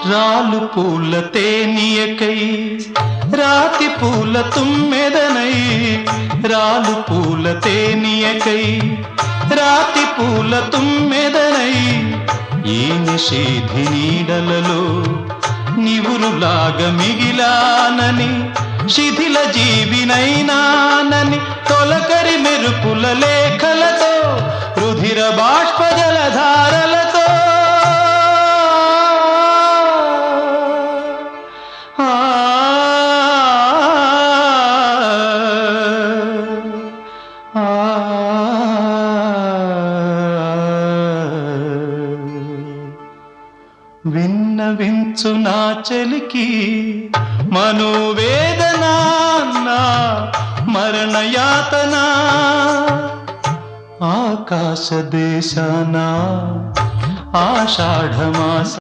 రాలు పూల తేనియకై రాతి పూల తుమ్మెదనై రాలు పూల తేనియకై రాతి పూల తుమ్మెదనై ఈ నిషేధి నీడలలో నివురులాగా మిగిలానని శిథిల జీవినైనానని తొలకరి మెరుపుల లేఖలతో రుధిర బాష్ప జలధారలతో విన్నవించు నా చలికి మనోవేదన నా మరణయాతన ఆకాశ దేశాన ఆషాఢమాస